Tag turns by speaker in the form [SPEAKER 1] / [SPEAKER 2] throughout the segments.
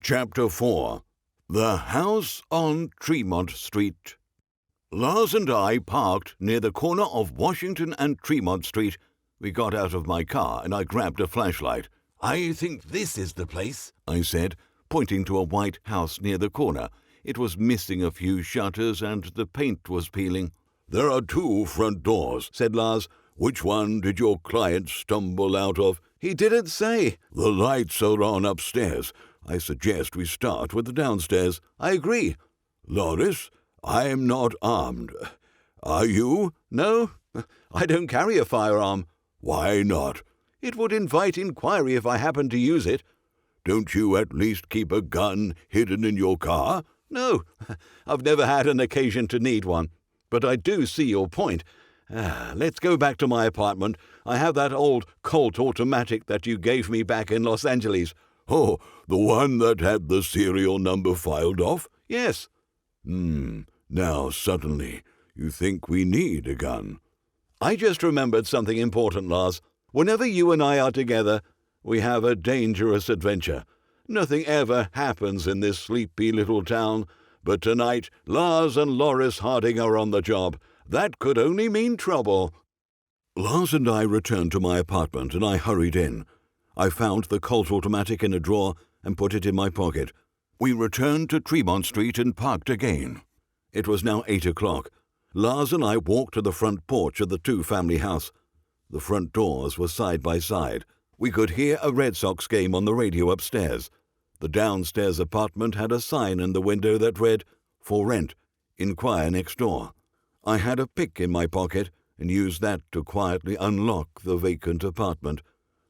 [SPEAKER 1] Chapter 4. The House on Tremont Street. Lars and I parked near the corner of Washington and Tremont Street. We got out of my car and I grabbed a flashlight. "I think this is the place," I said, pointing to a white house near the corner. It was missing a few shutters and the paint was peeling. "There are 2 front doors," said Lars. "Which one did your client stumble out of?" "He didn't say." "The lights are on upstairs. I suggest we start with the downstairs." "I agree." "Loris, I'm not armed. Are you?"
[SPEAKER 2] "No, I don't carry a firearm."
[SPEAKER 1] "Why not?"
[SPEAKER 2] "It would invite inquiry if I happened to use it."
[SPEAKER 1] "Don't you at least keep a gun hidden in your car?"
[SPEAKER 2] "No, I've never had an occasion to need one. But I do see your point. Let's go back to my apartment. I have that old Colt automatic that you gave me back in Los Angeles."
[SPEAKER 1] "Oh, the one that had the serial number filed off?"
[SPEAKER 2] "Yes."
[SPEAKER 1] Now suddenly you think we need a gun."
[SPEAKER 2] "I just remembered something important, Lars. Whenever you and I are together, we have a dangerous adventure. Nothing ever happens in this sleepy little town, but tonight Lars and Loris Harding are on the job. That could only mean trouble."
[SPEAKER 1] Lars and I returned to my apartment and I hurried in. I found the Colt automatic in a drawer and put it in my pocket. We returned to Tremont Street and parked again. It was now 8 o'clock. Lars and I walked to the front porch of the 2-family house. The front doors were side by side. We could hear a Red Sox game on the radio upstairs. The downstairs apartment had a sign in the window that read, "For rent. Inquire next door." I had a pick in my pocket and used that to quietly unlock the vacant apartment.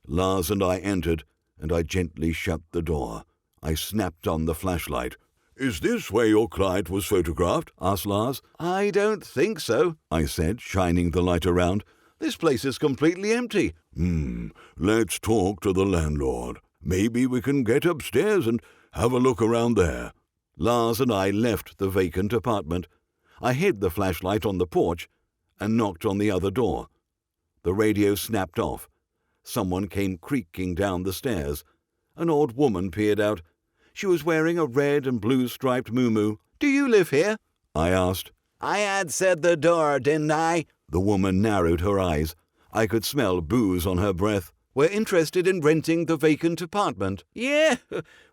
[SPEAKER 1] Lars and I entered, and I gently shut the door. I snapped on the flashlight. "Is this where your client was photographed?" asked Lars.
[SPEAKER 2] "I don't think so," I said, shining the light around. "This place is completely empty."
[SPEAKER 1] Let's talk to the landlord. Maybe we can get upstairs and have a look around there."
[SPEAKER 2] Lars and I left the vacant apartment. I hid the flashlight on the porch and knocked on the other door. The radio snapped off. Someone came creaking down the stairs. An old woman peered out. She was wearing a red and blue striped muumuu. "Do you live here?" I asked.
[SPEAKER 3] "I had said the door, didn't I?"
[SPEAKER 2] The woman narrowed her eyes. I could smell booze on her breath. "We're interested in renting the vacant apartment."
[SPEAKER 3] "Yeah?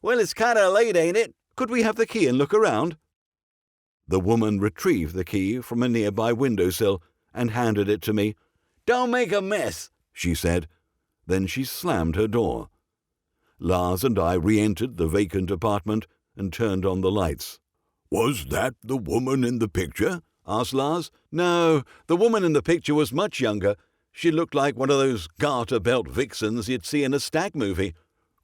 [SPEAKER 3] Well, it's kind of late, ain't it?"
[SPEAKER 2] "Could we have the key and look around?" The woman retrieved the key from a nearby windowsill and handed it to me.
[SPEAKER 3] "Don't make a mess,"
[SPEAKER 2] she said. Then she slammed her door. Lars and I re-entered the vacant apartment and turned on the lights.
[SPEAKER 1] "Was that the woman in the picture?"
[SPEAKER 2] asked Lars. "No, the woman in the picture was much younger. She looked like one of those garter belt vixens you'd see in a stag movie."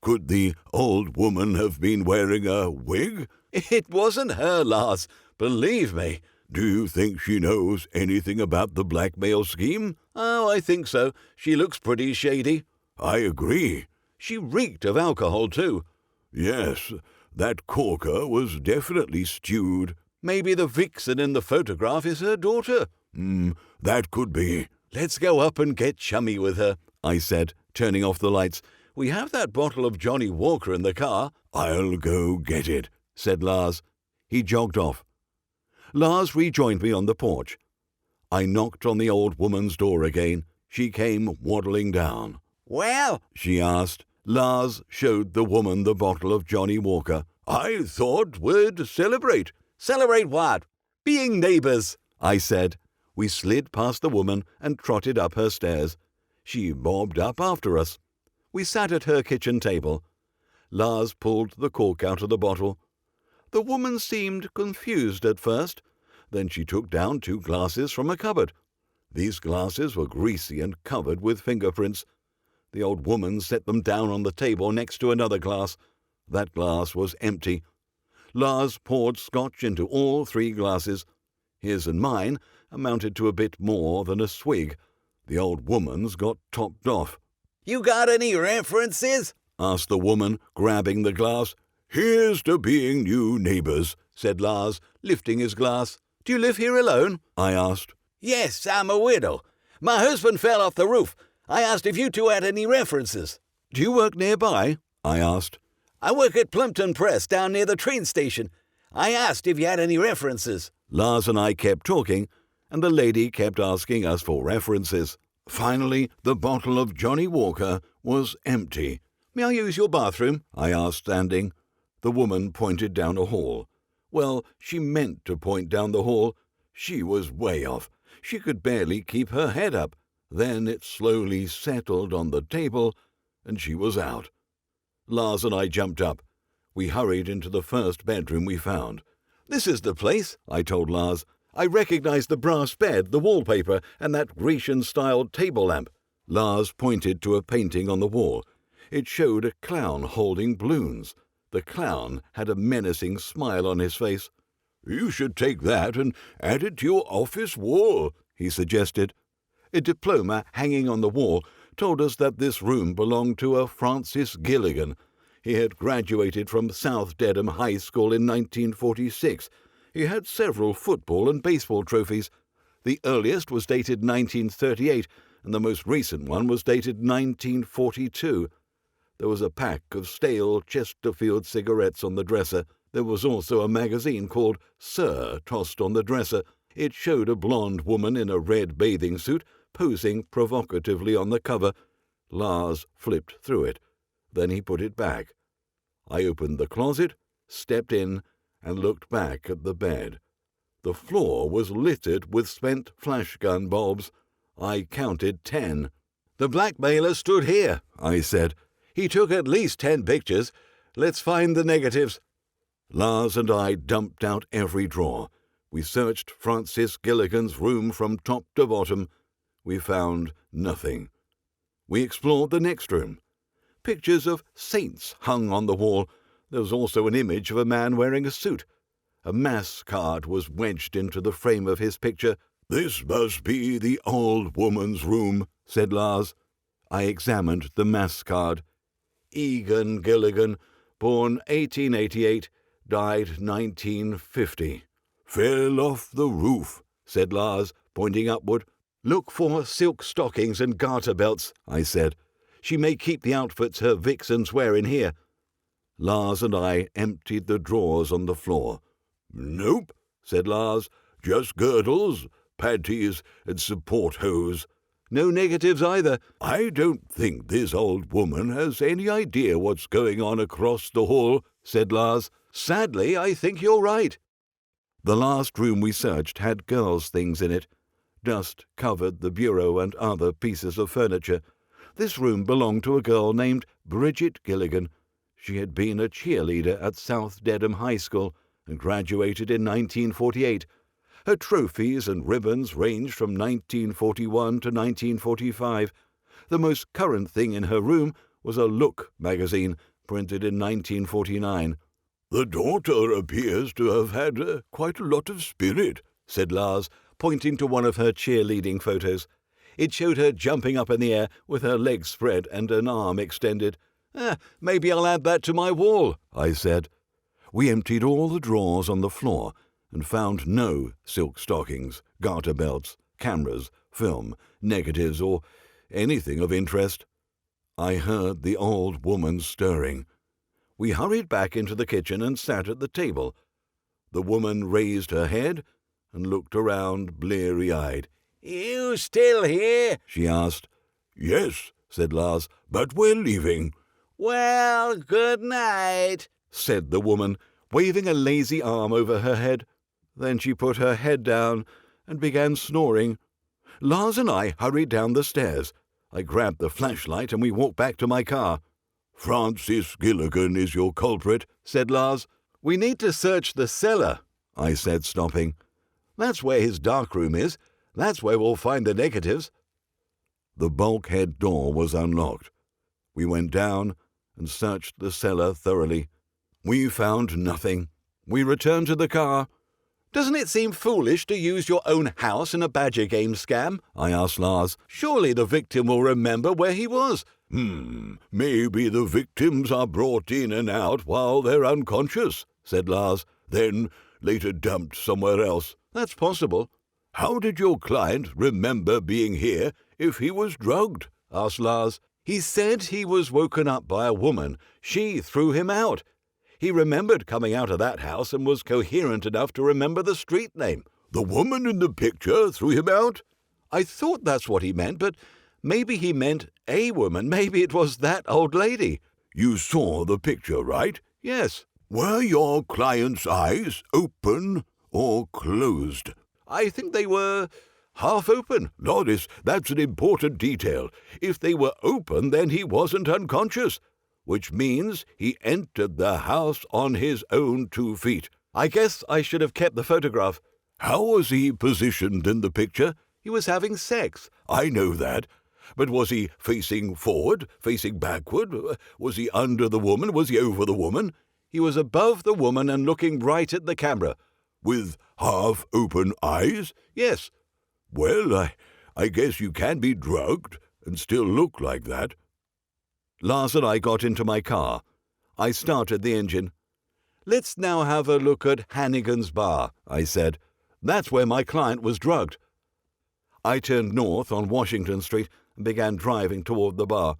[SPEAKER 1] "Could the old woman have been wearing a wig?"
[SPEAKER 2] "It wasn't her, Lars. Believe me."
[SPEAKER 1] "Do you think she knows anything about the blackmail scheme?"
[SPEAKER 2] "Oh, I think so. She looks pretty shady."
[SPEAKER 1] "I agree."
[SPEAKER 2] "She reeked of alcohol, too."
[SPEAKER 1] "Yes, that corker was definitely stewed."
[SPEAKER 2] "Maybe the vixen in the photograph is her daughter."
[SPEAKER 1] That could be."
[SPEAKER 2] "Let's go up and get chummy with her," I said, turning off the lights. "We have that bottle of Johnny Walker in the car."
[SPEAKER 1] "I'll go get it,"
[SPEAKER 2] said Lars. He jogged off. Lars rejoined me on the porch. I knocked on the old woman's door again. She came waddling down.
[SPEAKER 3] "Well?"
[SPEAKER 2] she asked. Lars showed the woman the bottle of Johnny Walker.
[SPEAKER 1] "I thought we'd celebrate."
[SPEAKER 3] "Celebrate what?"
[SPEAKER 2] "Being neighbors," I said. We slid past the woman and trotted up her stairs. She bobbed up after us. We sat at her kitchen table. Lars pulled the cork out of the bottle. The woman seemed confused at first. Then she took down 2 glasses from a cupboard. These glasses were greasy and covered with fingerprints. The old woman set them down on the table next to another glass. That glass was empty. Lars poured scotch into all 3 glasses. His and mine amounted to a bit more than a swig. The old woman's got topped off.
[SPEAKER 3] "You got any references?"
[SPEAKER 2] asked the woman, grabbing the glass.
[SPEAKER 1] "Here's to being new neighbors,"
[SPEAKER 2] said Lars, lifting his glass. "Do you live here alone?" I asked.
[SPEAKER 3] "Yes, I'm a widow. My husband fell off the roof. I asked if you 2 had any references."
[SPEAKER 2] "Do you work nearby?" I asked.
[SPEAKER 3] I work at Plimpton Press down near the train station. I asked if you had any references.
[SPEAKER 2] Lars and I kept talking, and the lady kept asking us for references. Finally, the bottle of Johnny Walker was empty. "May I use your bathroom?" I asked, standing. The woman pointed down a hall. Well, she meant to point down the hall. She was way off. She could barely keep her head up. Then it slowly settled on the table, and she was out. Lars and I jumped up. We hurried into the first bedroom we found. "This is the place," I told Lars. "I recognized the brass bed, the wallpaper, and that Grecian-style table lamp." Lars pointed to a painting on the wall. It showed a clown holding balloons. The clown had a menacing smile on his face. "You should take that and add it to your office wall," he suggested. A diploma hanging on the wall told us that this room belonged to a Francis Gilligan. He had graduated from South Dedham High School in 1946. He had several football and baseball trophies. The earliest was dated 1938, and the most recent one was dated 1942. There was a pack of stale Chesterfield cigarettes on the dresser. There was also a magazine called Sir tossed on the dresser. It showed a blonde woman in a red bathing suit posing provocatively on the cover. Lars flipped through it. Then he put it back. I opened the closet, stepped in, and looked back at the bed. The floor was littered with spent flash gun bulbs. I counted 10. "The blackmailer stood here," I said. "He took at least 10 pictures. Let's find the negatives." Lars and I dumped out every drawer. We searched Francis Gilligan's room from top to bottom. We found nothing. We explored the next room. Pictures of saints hung on the wall. There was also an image of a man wearing a suit. A mass card was wedged into the frame of his picture. "This must be the old woman's room," said Lars. I examined the mass card. Egan Gilligan, born 1888, died 1950. "Fell off the roof," said Lars, pointing upward. "Look for silk stockings and garter belts," I said. "She may keep the outfits her vixens wear in here." Lars and I emptied the drawers on the floor. "Nope," said Lars. "Just girdles, panties, and support hose. No negatives either. I don't think this old woman has any idea what's going on across the hall," said Lars. "Sadly, I think you're right." The last room we searched had girls' things in it. Dust covered the bureau and other pieces of furniture. This room belonged to a girl named Bridget Gilligan. She had been a cheerleader at South Dedham High School and graduated in 1948. Her trophies and ribbons ranged from 1941 to 1945. The most current thing in her room was a Look magazine, printed in 1949. "The daughter appears to have had quite a lot of spirit," said Lars, pointing to one of her cheerleading photos. It showed her jumping up in the air with her legs spread and an arm extended. "Maybe I'll add that to my wall," I said. We emptied all the drawers on the floor and found no silk stockings, garter belts, cameras, film, negatives, or anything of interest. I heard the old woman stirring. We hurried back into the kitchen and sat at the table. The woman raised her head and looked around bleary-eyed.
[SPEAKER 3] "You still here?"
[SPEAKER 2] she asked. "Yes," said Lars, "but we're leaving."
[SPEAKER 3] "Well, good night,"
[SPEAKER 2] said the woman, waving a lazy arm over her head. Then she put her head down and began snoring. Lars and I hurried down the stairs. I grabbed the flashlight and we walked back to my car. "Francis Gilligan is your culprit," said Lars. "We need to search the cellar," I said, stopping. "That's where his darkroom is. That's where we'll find the negatives." The bulkhead door was unlocked. We went down and searched the cellar thoroughly. We found nothing. We returned to the car. "Doesn't it seem foolish to use your own house in a badger game scam?" I asked Lars. "Surely the victim will remember where he was."
[SPEAKER 1] Maybe the victims are brought in and out while they're unconscious," said Lars, "then later dumped somewhere else."
[SPEAKER 2] "That's possible."
[SPEAKER 1] "How did your client remember being here if he was drugged?"
[SPEAKER 2] asked Lars. He said he was woken up by a woman. She threw him out. He remembered coming out of that house and was coherent enough to remember the street name.
[SPEAKER 1] The woman in the picture threw him out?
[SPEAKER 2] I thought that's what he meant, but maybe he meant a woman. Maybe it was that old lady.
[SPEAKER 1] You saw the picture, right?
[SPEAKER 2] Yes.
[SPEAKER 1] Were your client's eyes open or closed?
[SPEAKER 2] I think they were half open.
[SPEAKER 1] Loris, that's an important detail. If they were open, then he wasn't unconscious, which means he entered the house on his own 2 feet.
[SPEAKER 2] I guess I should have kept the photograph.
[SPEAKER 1] How was he positioned in the picture?
[SPEAKER 2] He was having sex.
[SPEAKER 1] I know that. But was he facing forward, facing backward? Was he under the woman? Was he over the woman?
[SPEAKER 2] He was above the woman and looking right at the camera.
[SPEAKER 1] With half-open eyes?
[SPEAKER 2] Yes.
[SPEAKER 1] Well, I guess you can be drugged and still look like that.
[SPEAKER 2] Lars and I got into my car. I started the engine. Let's now have a look at Hannigan's Bar, I said. That's where my client was drugged. I turned north on Washington Street and began driving toward the bar.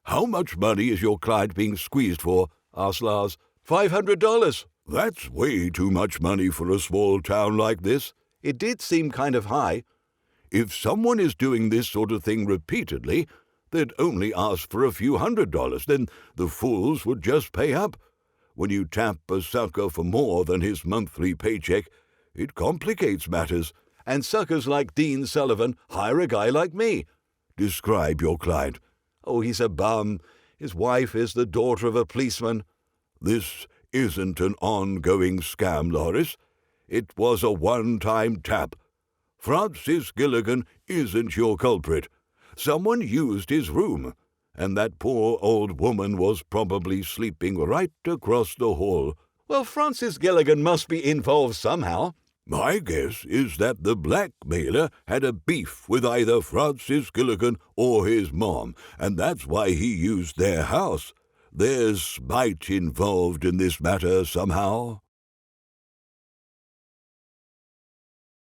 [SPEAKER 1] How much money is your client being squeezed for?
[SPEAKER 2] Asked Lars. $500.
[SPEAKER 1] That's way too much money for a small town like this.
[SPEAKER 2] It did seem kind of high.
[SPEAKER 1] If someone is doing this sort of thing repeatedly, they'd only ask for a few $100. Then the fools would just pay up. When you tap a sucker for more than his monthly paycheck, it complicates matters.
[SPEAKER 2] And suckers like Dean Sullivan hire a guy like me.
[SPEAKER 1] Describe your client.
[SPEAKER 2] Oh, he's a bum. His wife is the daughter of a policeman.
[SPEAKER 1] This isn't an ongoing scam, Loris. It was a one-time tap. Francis Gilligan isn't your culprit. Someone used his room, and that poor old woman was probably sleeping right across the hall.
[SPEAKER 2] Well, Francis Gilligan must be involved somehow.
[SPEAKER 1] My guess is that the blackmailer had a beef with either Francis Gilligan or his mom, and that's why he used their house. There's spite involved in this matter somehow.